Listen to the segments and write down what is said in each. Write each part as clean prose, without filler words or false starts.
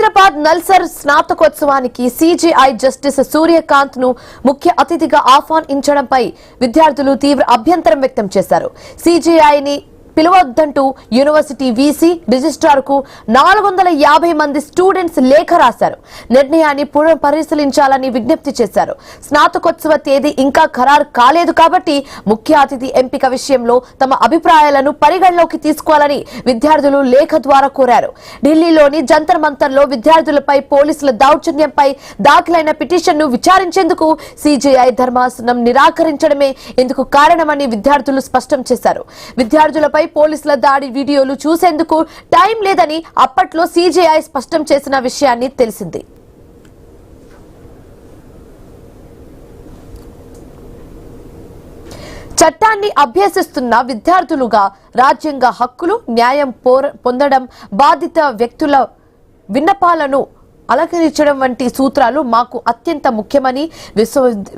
Hyderabad NALSAR స్నాతకోత్సవానికి CJI justice Surya Kant ను ముఖ్య అతిథిగా ఆహ్వానించడంపై విద్యార్థులు తీవ్ర అభ్యంతరం వ్యక్తం చేశారు. సిజేఐని పిలవద్దంటూ యూనివర్సిటీ వీసీ రిజిస్ట్రార్ కు 450 మంది స్టూడెంట్స్ లేఖ రాశారు. నిర్ణయాన్ని పునఃపరిశీలించాలని విజ్ఞప్తి చేశారు. స్నాతకోత్సవ తేదీ ఇంకా ఖరారు కాలేదు కాబట్టి ముఖ్య అతిథి ఎంపిక విషయంలో తమ అభిప్రాయాలను పరిగణలోకి తీసుకోవాలని విద్యార్థులు లేఖ ద్వారా కోరారు. ఢిల్లీలోని జంతర్ మంతర్ లో విద్యార్థులపై పోలీసుల దౌర్జన్యంపై దాఖలైన పిటిషన్ ను విచారించేందుకు సిజేఐ ధర్మాసనం నిరాకరించడమే ఇందుకు కారణమని విద్యార్థులు స్పష్టం చేశారు. విద్యార్థులపై పోలీసుల దాడి వీడియోలు చూసేందుకు టైం లేదని అప్పట్లో సిజేఐ స్పష్టం చేసిన విషయాన్ని తెలిసింది. చట్టాన్ని అభ్యసిస్తున్న విద్యార్థులుగా రాజ్యాంగ హక్కులు, న్యాయం పొందడం, బాధిత వ్యక్తుల విన్నపాలను అలంకరించడం వంటి సూత్రాలు మాకు అత్యంత ముఖ్యమని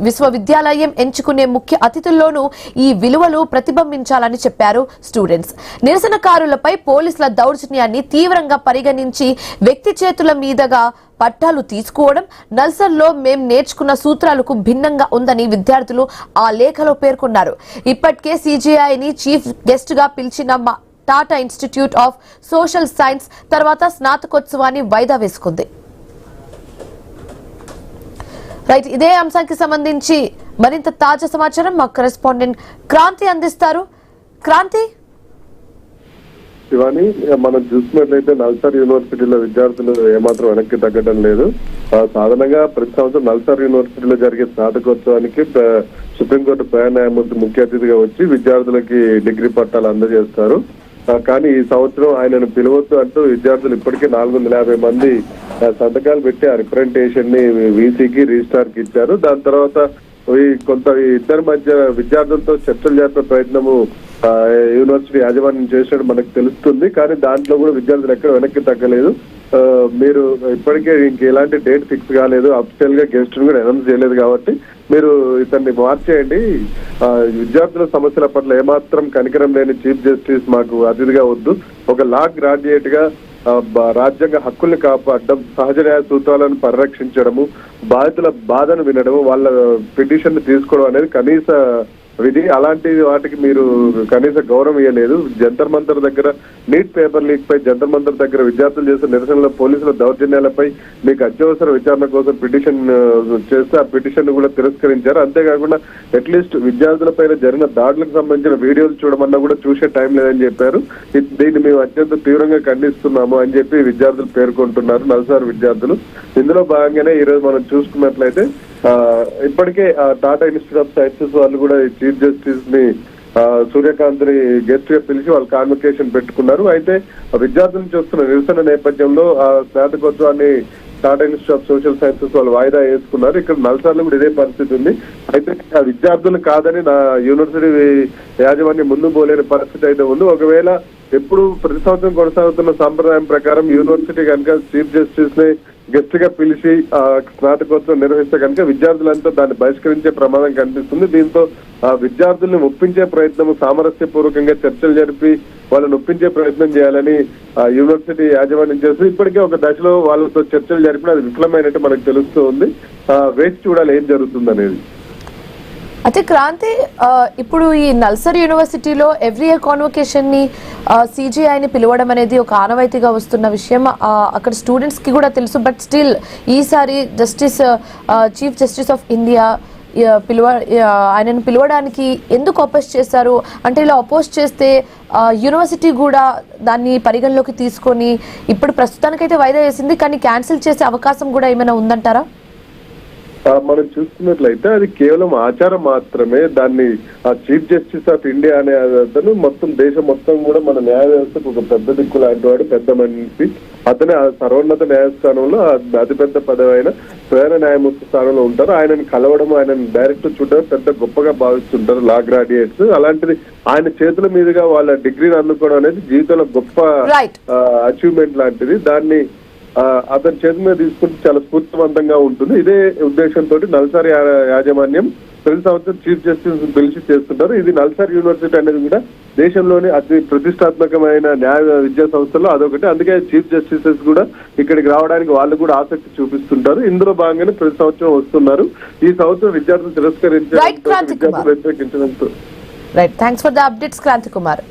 విశ్వవిద్యాలయం ఎంచుకునే ముఖ్య అతిథుల్లోనూ ఈ విలువలు ప్రతిబింబించాలని చెప్పారు స్టూడెంట్స్. నిరసనకారులపై పోలీసుల దౌర్జన్యాన్ని తీవ్రంగా పరిగణించి వ్యక్తి చేతుల మీదుగా పట్టాలు తీసుకోవడం నల్సర్లో మేం నేర్చుకున్న సూత్రాలకు భిన్నంగా ఉందని విద్యార్థులు ఆ లేఖలో పేర్కొన్నారు. ఇప్పటికే సిజేఐని చీఫ్ గెస్ట్ గా పిలిచిన Tata Institute of social science తర్వాత స్నాతకోత్సవాన్ని వాయిదా వేసుకుంది. రైట్, ఇదే అంశానికి సంబంధించి మరింత తాజా సమాచారం మా కరెస్పాండెంట్ క్రాంతి అందిస్తారు. క్రాంతి, శివాని, మనం చూసుకున్నట్లయితే నల్సార్ యూనివర్సిటీలో విద్యార్థులు ఏమాత్రం వెనక్కి తగ్గడం లేదు. సాధారణంగా ప్రతి సంవత్సరం నల్సార్ యూనివర్సిటీలో జరిగే స్నాతకోత్సవానికి సుప్రీంకోర్టు ప్రధాన న్యాయమూర్తి ముఖ్య అతిథిగా వచ్చి విద్యార్థులకి డిగ్రీ పట్టాలు అందజేస్తారు. కానీ ఈ సంవత్సరం ఆయనను పిలవద్దు అంటూ విద్యార్థులు ఇప్పటికే 450 మంది సంతకాలు పెట్టి ఆ రిప్రజెంటేషన్ ని వీసీకి రిజిస్ట్రార్ కి ఇచ్చారు. దాని తర్వాత కొంత ఇద్దరి మధ్య విద్యార్థులతో చర్చలు జరిపే ప్రయత్నము యూనివర్సిటీ యాజమాన్యం చేసినట్టు మనకు తెలుస్తుంది. కానీ దాంట్లో కూడా విద్యార్థులు ఎక్కడ వెనక్కి తగ్గలేదు. మీరు ఇప్పటికే ఇంక ఎలాంటి డేట్ ఫిక్స్ కాలేదు, అఫిషియల్ గా గెస్ట్ కూడా అనౌన్స్ చేయలేదు కాబట్టి మీరు ఇతన్ని మార్చేయండి. విద్యార్థుల సమస్యల పట్ల ఏమాత్రం కనికరం లేని చీఫ్ జస్టిస్ మాకు అతిథిగా వద్దు. ఒక లా గ్రాడ్యుయేట్ గా రాజ్యాంగ హక్కుల్ని కాపాడడం, సహజ న్యాయ సూత్రాలను పరిరక్షించడము, బాధితుల బాధను వినడము, వాళ్ళ పిటిషన్ తీసుకోవడం అనేది కనీస విధి. అలాంటి వాటికి మీరు కనీస గౌరవం ఇవ్వలేదు. జంతర్ మంతర్ దగ్గర నీట్ పేపర్ లీక్ పై, జంతర్ మంతర్ దగ్గర విద్యార్థులు చేసిన నిరసనల పోలీసుల దౌర్జన్యాలపై మీకు అత్యవసర విచారణ కోసం పిటిషన్ చేస్తే ఆ పిటిషన్ కూడా తిరస్కరించారు. అంతేకాకుండా అట్లీస్ట్ విద్యార్థులపైన జరిగిన దాడులకు సంబంధించిన వీడియోలు చూడమన్నా కూడా చూసే టైం లేదని చెప్పారు. దీన్ని మేము అత్యంత తీవ్రంగా ఖండిస్తున్నాము అని చెప్పి విద్యార్థులు పేర్కొంటున్నారు, నల్సార్ విద్యార్థులు. ఇందులో భాగంగానే ఈ రోజు మనం చూసుకున్నట్లయితే ఇప్పటికే టాటా ఇన్స్టిట్యూట్ ఆఫ్ సైన్సెస్ వాళ్ళు కూడా చీఫ్ జస్టిస్ ని సూర్యకాంత్ ని గెస్ట్ గా పిలిచి వాళ్ళు కాన్వకేషన్ పెట్టుకున్నారు. అయితే విద్యార్థులు చూస్తున్న నిరసన నేపథ్యంలో ఆ స్నాతకోత్సవాన్ని Tata Institute of Social Sciences వాళ్ళు వాయిదా వేసుకున్నారు. ఇక్కడ నల్సార్లో కూడా ఇదే పరిస్థితి ఉంది. అయితే ఆ విద్యార్థులు కాదని నా యూనివర్సిటీ యాజమాన్యం ముందు పోలేని పరిస్థితి అయితే ఉంది. ఒకవేళ ఎప్పుడు ప్రతి సంవత్సరం కొనసాగుతున్న సాంప్రదాయం ప్రకారం యూనివర్సిటీ కనుక చీఫ్ జస్టిస్ ని గెస్ట్ గా పిలిచి స్నాతకోత్సవం నిర్వహిస్తే కనుక విద్యార్థులంతా దాన్ని బహిష్కరించే ప్రమాదం కనిపిస్తుంది. దీంతో విద్యార్థుల్ని ఒప్పించే ప్రయత్నం, సామరస్యపూర్వకంగా చర్చలు జరిపి వాళ్ళని ఒప్పించే ప్రయత్నం చేయాలని యూనివర్సిటీ యాజమాన్యం చేస్తుంది. ఇప్పటికే ఒక దశలో వాళ్ళతో చర్చలు జరిపిన అది విఫలమైనట్టు మనకు తెలుస్తూ ఉంది. వేచి చూడాలి ఏం జరుగుతుంది అనేది. అయితే క్రాంతి, ఇప్పుడు ఈ నల్సర్ యూనివర్సిటీలో ఎవ్రీ ఇయర్ కాన్వకేషన్ ని సిజేఐని పిలవడం అనేది ఒక ఆనవాయితీగా వస్తున్న విషయం అక్కడ స్టూడెంట్స్ కి కూడా తెలుసు. బట్ స్టిల్ ఈసారి చీఫ్ జస్టిస్ ఆఫ్ ఇండియా ఆయనను పిలవడానికి ఎందుకు అపోజ్ చేశారు? అంటే ఇలా అపోజ్ చేస్తే యూనివర్సిటీ కూడా దాన్ని పరిగణలోకి తీసుకొని ఇప్పుడు ప్రస్తుతానికైతే వాయిదా వేసింది, కానీ క్యాన్సిల్ చేసే అవకాశం కూడా ఏమైనా ఉందంటారా? మనం చూసుకున్నట్లయితే అది కేవలం ఆచారం మాత్రమే. దాన్ని ఆ చీఫ్ జస్టిస్ ఆఫ్ ఇండియా అనే అతను మొత్తం దేశం మొత్తం కూడా మన న్యాయ వ్యవస్థకు ఒక పెద్ద దిక్కు లాంటి వాడు, పెద్ద మనిషి. అతనే ఆ సర్వోన్నత న్యాయస్థానంలో అతిపెద్ద పదవైన ప్రధాన న్యాయమూర్తి స్థానంలో ఉంటారు. ఆయనను కలవడం, ఆయనను డైరెక్ట్ చూడడం పెద్ద గొప్పగా భావిస్తుంటారు లా గ్రాడ్యుయేట్స్. అలాంటిది ఆయన చేతుల మీదుగా వాళ్ళ డిగ్రీని అందుకోవడం అనేది జీవితంలో గొప్ప అచీవ్మెంట్ లాంటిది. దాన్ని అతని చేతి మీద తీసుకుంటే చాలా స్ఫూర్తివంతంగా ఉంటుంది. ఇదే ఉద్దేశంతో నల్సార్ యాజమాన్యం ప్రతి సంవత్సరం చీఫ్ జస్టిస్ పిలిచి చేస్తుంటారు. ఇది నల్సార్ యూనివర్సిటీ అనేది కూడా దేశంలోని అతి ప్రతిష్టాత్మకమైన న్యాయ విద్యా సంస్థల్లో అదొకటి. అందుకే చీఫ్ జస్టిసెస్ కూడా ఇక్కడికి రావడానికి వాళ్ళు కూడా ఆసక్తి చూపిస్తుంటారు. ఇందులో భాగంగానే ప్రతి సంవత్సరం వస్తున్నారు. ఈ సంవత్సరం విద్యార్థులు తిరస్కరించడంతో, విద్యార్థులు వ్యతిరేకించడంతో. Right, thanks for the updates Kranti Kumar.